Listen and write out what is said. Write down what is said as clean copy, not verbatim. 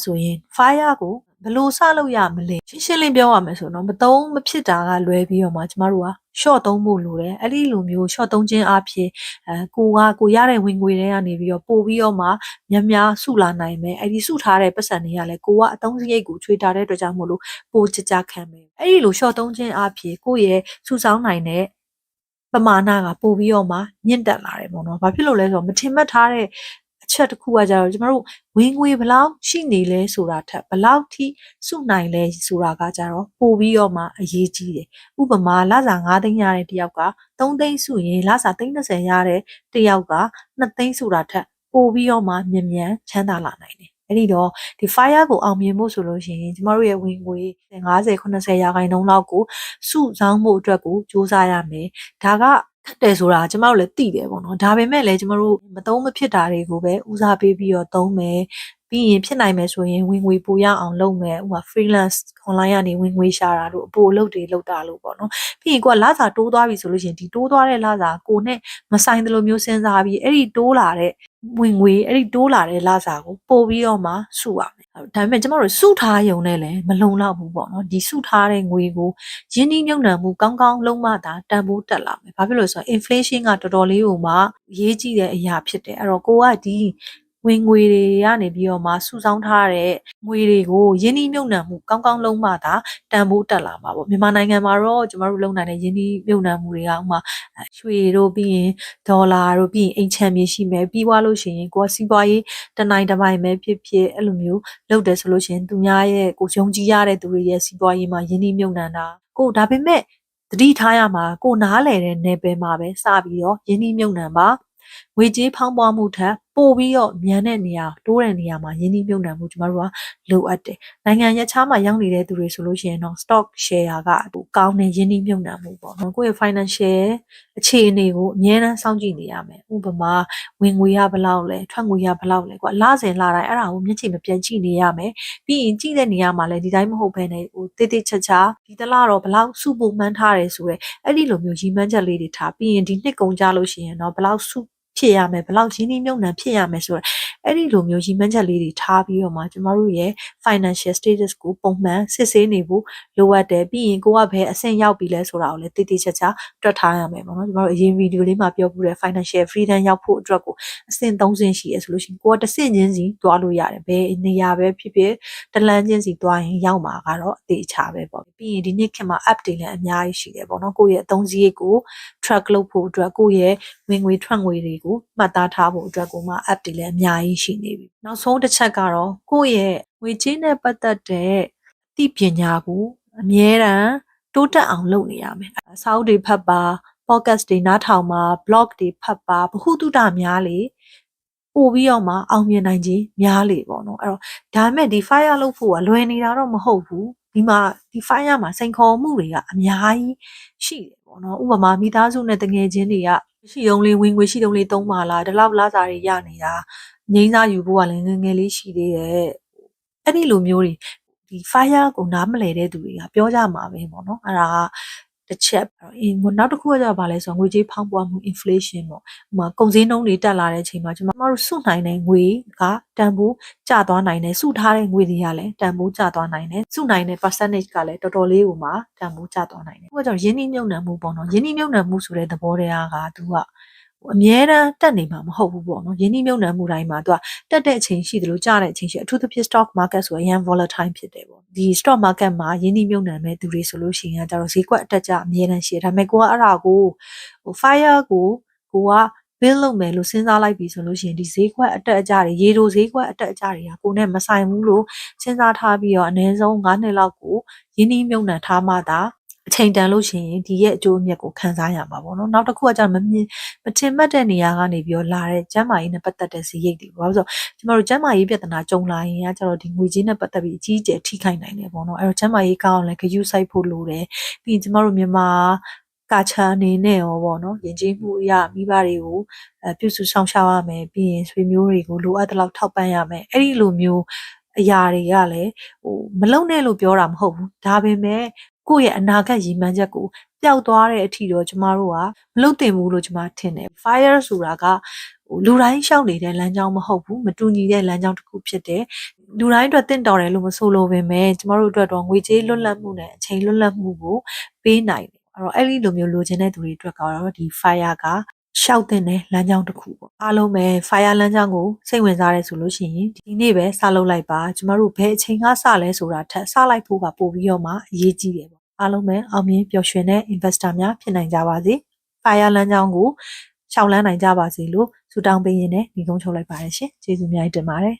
ဆိုရင် fire ကိုဘယ်လိုစလုပ်ရမလဲရှင်းလင်းပြောရမယ်ဆိုတော့မသုံးမဖြစ်တာကလွဲပြီးတော့မှကျမတို့က short သုံးဖို့လိုတယ်အဲ့ဒီလိုမျိုး short သုံးခြင်းအဖြစ်ကိုရတဲ့ဝင်ငွေတွေကနေပြီးတော့ပို့ပြီးတော့မှများစုလာနိုင်မယ်အဲ့ဒီစုထားတဲ့ပတ်စံတွေကလည်းကိုကအသုံးစရိတ်ကိုချွေတာတဲ့အတွက်ကြောင့်မို့လို့ပိုကြခံမယ်အဲ့ဒီလို short သုံးခြင်းအဖြစ်ကိုရဲ့စုဆောင်းနိုင်တဲ့ပမာဏကပို့ပြီးတော့မှမြင့်တက်လာတယ်ပေါ့နော်။ဘာဖြစ်လို့လဲဆိုတော့မထင်မှတ်ထားတဲ့အချက်တစ်ခုကကြတော့ကျမတို့ဝင်ငွေဘယ်လောက်ရှိနေလဲဆိုတာထက်ဘယ်လောက်ထိစုနိုင်လဲဆိုတာကကြတော့ပို့ပြီးတော့မှအရေးကြီးတယ်။ဥပမာလစာ9သိန်းရတဲ့တယောက်က3သိန်းစုရင်လစာ30ရတဲ့တယောက်က2သိန်းဆိုတာထက်ပို့ပြီးတော့မှမြန်ချမ်းသာလာနိုင်တယ်။အဲ့ဒီတော့ဒီ fire ကိုအောင်မြင်ဖို့ဆိုလို့ရှိရင်ကျမတို့ရဲ့ဝင်ငွေ50-80ရာခိုင်နှုန်းလောက်ကိုစုဆောင်းဖို့အတွက်ကိုစူးစမ်းရမယ်။ဒါကခက်တယ်ဆိုတာကျမတို့လည်းသိတယ်ပေါ့နော်ဒါပေမဲ့လည်းကျမတို့မသုံးမဖြစ်တာတွေကိုပဲဦးစားပေးပြီးတော့သုံးမယ်ပြီးရင်ဖြစ်နိုင်မယ်ဆိုရင်ဝင်ငွေပိုရအောင်လုပ်မယ်ဥပမာ freelance online ကနေဝင်ငွေရှာတာလို့အပိုအလုပ်တွေလုပ်တာလို့ပေါ့နော်ပြီးရင်ကိုကလစာတိုးသွားပြီဆိုလို့ရှိရင်ဒီတိုးသွားတဲ့လစာကိုနဲ့မဆိုင်သလိုမျိုးစဉ်းစားပြီးအဲ့ဒီတိုးလာတဲ့ဝင်ငွေအဲ့ဒီတိုးလာတဲ့လစာကိုပို့ပြီးတော့မှစုရမယ်ဒါပေမဲ့ကျမတို့စုထားရုံနဲ့လည်းမလုံလောက်ဘူးပေါ့နော်ဒီစုထားတဲ့ငွေကိုရင်းနှီးမြှုပ်နှံမှုကောင်းကောင်းလုံးမတာတန်ဖိုးတက်လာမယ်ဘာဖြစ်လို့ဆိုတော့ inflation ကတော်တော်လေးကိုမှရေးကြည့်တဲ့အရာဖြစ်တယ်အဲ့တော့ကိုကဒီဝင်ငွေတွေကနေပြီးတော့မှစုဆောင်းထားတဲ့ငွေတွေကိုရင်းနှီးမြှုပ်နှံမှုကောင်းကောင်းလုံးမတာတန်ဖိုးတက်လာမှာပေါ့မြန်မာနိုင်ငံမှာတော့ကျမတို့လုံနိုင်တဲ့ရင်းနှီးမြှုပ်နှံမှုတွေကဥမာရွှေတို့ပြီးရင်ဒေါ်လာတို့ပြီးရင်အိမ်ချမ်းမြေရှိမယ်ပြီးသွားလို့ရှိရင်ကိုကစီးပွားရေးတနိုင်တစ်ပိုင်းပဲဖြစ်အဲ့လိုမျိုးလုပ်တယ်ဆိုလို့ရှိရင်သူများရဲ့ကိုယုံကြည်ရတဲ့သူတွေရဲ့စီးပွားရေးမှာရင်းနှီးမြှုပ်နှံတာကိုဒါပေမဲ့သတိထားရမှာကိုနားလည်တဲ့နယ်ပယ်မှာပဲစပြီးတော့ရင်းနှီးမြှုပ်နှံပါငွေကြေးဖောင်းပွားမှုထက်ပိုပြီးတော့မြန်တဲ့နေရာတိုးတဲ့နေရာမှာရင်းနှီးမြှုပ်နှံမှုကျမတို့ကလိုအပ်တယ်။နိုင်ငံရပ်ခြားမှာရောက်နေတဲ့သူတွေဆိုလို့ရှိရင်တော့ stock share ကကောင်းတဲ့ရင်းနှီးမြှုပ်နှံမှုပေါ့နော်။ကိုယ့်ရဲ့ financial အခြေအနေကိုအမြဲတမ်းစောင့်ကြည့်နေရမယ်။ဥပမာဝင်ငွေရဘယ်လောက်လဲထွက်ငွေရဘယ်လောက်လဲကွာလစဉ်လာတိုင်းအဲ့ဒါကိုမျက်ခြေမပြတ်ကြည့်နေရမယ်။ပြီးရင်ကြည့်တဲ့နေရာမှာလည်းဒီတိုင်းမဟုတ်ဘဲနဲ့တိတိကျကျဒီတလားတော့ဘယ်လောက်စုဖို့မှန်းထားတယ်ဆိုရဲအဲ့ဒီလိုမျိုးရည်မှန်းချက်လေးတွေထားပြီးရင်ဒီနှစ်ကုန်ကြလို့ရှိရင်တော့ဘယ်လောက်စုဖြစ်ရမယ်ဘယ်လောက်ရင်းနှီးမြှုပ်နှံဖြစ်ရမယ်ဆိုတော့အဲ့ဒီလိုမျိုးရည်မှန်းချက်လေးတွေထားပြီးတော့မှကျမတို့ရဲ့ financial status ကိုပုံမှန်စစ်ဆေးနေဖို့လိုအပ်တယ်ပြီးရင်ကိုကဘယ်အဆင့်ရောက်ပြီလဲဆိုတာကိုလည်းတိတိကျကျတွက်ထားရမယ်ပေါ့နော်ကျမတို့အရင်ဗီဒီယိုလေးမှာပြောပြတဲ့ financial freedom ရောက်ဖို့အတွက်ကိုအဆင့်3ဆင့်ရှိရဆိုလို့ရှိရင်ကိုကတစ်ဆင့်ချင်းစီတွားလို့ရတယ်ဘယ်နေရာပဲဖြစ်တလန်းချင်းစီတွားရင်ရောက်မှာကတော့အသေးချာပဲပေါ့ပြီးရင်ဒီနေ့ခေတ်မှာ app တွေလည်းအများကြီးရှိတယ်ပေါ့နော်ကိုယ့်ရဲ့အသုံးစရိတ်ကို track လုပ်ဖို့အတွက်ကိုယ့်ရဲ့ဝင်ငွေထွက်ငွေတွေကိုမှတ်သားထားဖို့အတွက်ကိုမှ app တွေလည်းအများကြီးရှိနေပြီနောက်ဆုံးတစ်ချက်ကတော့ကိုယ့်ရဲ့ငွေကြေးနဲ့ပတ်သက်တဲ့အသိပညာကိုအမြဲတမ်းတိုးတက်အောင်လုပ်နေရမယ်စာအုပ်တွေဖတ်ပါ podcast တွေနားထောင်ပါ blog တွေဖတ်ပါဗဟုသုတများလေပို့ပြီးတော့မှအောင်မြင်နိုင်ခြင်းများလေပေါ့နော်အဲ့တော့ဒါပေမဲ့ဒီ fire လုပ်ဖို့ကလွယ်နေတာတော့မဟုတ်ဘူးဒီမှာဒီ fire မှာစိန်ခေါ်မှုတွေကအများကြီးရှိတယ်ပေါ့နော်ဥပမာမိသားစုနဲ့တငယ်ချင်းတွေကရှိုံလေးဝင်ငွေရှိတုံးလေးသုံးပါလားဒီလောက်လစာတွေရနေတာငိမ့်စားယူဖို့ကလည်းငယ်လေးရှိသေးတယ်အဲ့ဒီလိုမျိုးတွေဒီ fire ကိုနားမလည်တဲ့သူတွေကပြောကြမှာပဲပေါ့နော်အဲ့ဒါကတစ်ချက်နောက်တစ်ခုကကျတော့ဗာလဲဆိုတော့ငွေကြေးဖောင်းပွားမှု inflation ပေါ့ဥပမာကုန်စည်နှုန်းတွေတက်လာတဲ့အချိန်မှာကျမတို့စုနိုင်တဲ့ငွေကတန်ဖိုးကျသွားနိုင်တယ်စုထားတဲ့ငွေတွေကလည်းတန်ဖိုးကျသွားနိုင်တယ်စုနိုင်တဲ့ percentage ကလည်းတော်တော်လေးကိုမှတန်ဖိုးကျသွားနိုင်တယ်။ဟိုကကျတော့ရင်းနှီးမြှုပ်နှံမှုပေါ့နော်ရင်းနှီးမြှုပ်နှံမှုဆိုတဲ့သဘောတရားကသူကအမြဲတမ်းတက်နေမှာမဟုတ်ဘူးပေါ့နော်ရင်းနှီးမြှုပ်နှံမှုတိုင်းမှာသူကတက်တဲ့အချိန်ရှိတယ်လို့ကြားတဲ့အချိန်ရှိအထူးသဖြင့် stock market ဆိုရင် volatile ဖြစ်တယ်ပေါ့ဒီ stock market မှာရင်းနှီးမြှုပ်နှံမဲ့သူတွေဆိုလို့ရှိရင်ကျတော့ဈေးကွက်အတက်ကြအမြဲတမ်းရှိတယ်ဒါပေမဲ့ကိုကအဲ့ဒါကိုfire ကိုက build လုပ်မယ်လို့စဉ်းစားလိုက်ပြီဆိုလို့ရှိရင်ဒီဈေးကွက်အတက်အကျတွေရေတိုဈေးကွက်အတက်အကျတွေကကိုနဲ့မဆိုင်ဘူးလို့စဉ်းစားထားပြီးတော့အနည်းဆုံး9နှစ်လောက်ကိုရင်းနှီးမြှုပ်နှံထားမှသာအချိန်တန်လို့ရှိရင်ဒီရဲ့အကျိုးအမြတ်ကိုခံစားရမှာပေါ့နော်နောက်တစ်ခုကကျတော့မထင်မှတ်တဲ့နေရာကနေပြီးတော့လာတဲ့ကျန်းမာရေးနဲ့ပတ်သက်တဲ့ဈေးရိတ်တွေဘာလို့ဆိုတော့ကျမတို့ကျန်းမာရေးပြဿနာကြုံလာရင်ကကျတော့ဒီငွေကြေးနဲ့ပတ်သက်ပြီးအကြီးအကျယ်ထိခိုက်နိုင်တယ်ပေါ့နော်အဲ့တော့ကျန်းမာရေးကောင်းအောင်လည်းဂရုစိုက်ဖို့လိုတယ်ပြီးရင်ကျမတို့မြန်မာကာချာအနေနဲ့ရောပေါ့နော်ယဉ်ကျေးမှုအရမိဘတွေကိုပြုစုဆောင်ရှောက်ရမယ်ပြီးရင်ဆွေမျိုးတွေကိုလိုအပ်တဲ့လောက်ထောက်ပံ့ရမယ်အဲ့ဒီလိုမျိုးအရာတွေကလည်းမလုံနဲ့လို့ပြောတာမဟုတ်ဘူးဒါပေမဲ့ကိုယ့်ရဲ့အနာဂတ်ရည်မှန်းချက်ကိုပျောက်သွားတဲ့အထိတော့ကျမတို့ကမလုပ်သင့်ဘူးလို့ကျမထင်တယ် fire ဆိုတာက လူတိုင်းရှောက်နေတဲ့လမ်းကြောင်းမဟုတ်ဘူးမတူညီတဲ့လမ်းကြောင်းတစ်ခုဖြစ်တယ်လူတိုင်းအတွက်တင့်တော်တယ်လို့မဆိုလိုပင်ပဲကျမတို့အတွက်တော့ငွေကြေးလွတ်လပ်မှုနဲ့အချိန်လွတ်လပ်မှုကိုပေးနိုင်တယ်အဲ့ဒီလိုမျိုးလိုချင်တဲ့သူတွေအတွက်ကတော့ဒီ fire ကရှောက်တဲ့လမ်းကြောင်းတစ်ခုပေါ့အားလုံးပဲ fire လမ်းကြောင်းကိုစိတ်ဝင်စားရဲဆိုလို့ရှိရင်ဒီနေ့ပဲစလုပ်လိုက်ပါကျမတို့ဘယ်အချိန်ကစလဲဆိုတာထက်စလိုက်ဖို့ကပို့ပြီးတော့မှအရေးကြီးတယ်ပေါ့အားလုံးပဲအောင်မြင်ပျော်ရွှင်တဲ့ investor များဖြစ်နိုင်ကြပါစေ fire လမ်းကြောင်းကိုရှောက်လန်းနိုင်ကြပါစေလို့ဆုတောင်းပေးရင်းနဲ့ဒီကုန်းချုပ်လိုက်ပါတယ်ရှင်ကျေးဇူးများတင်ပါတယ်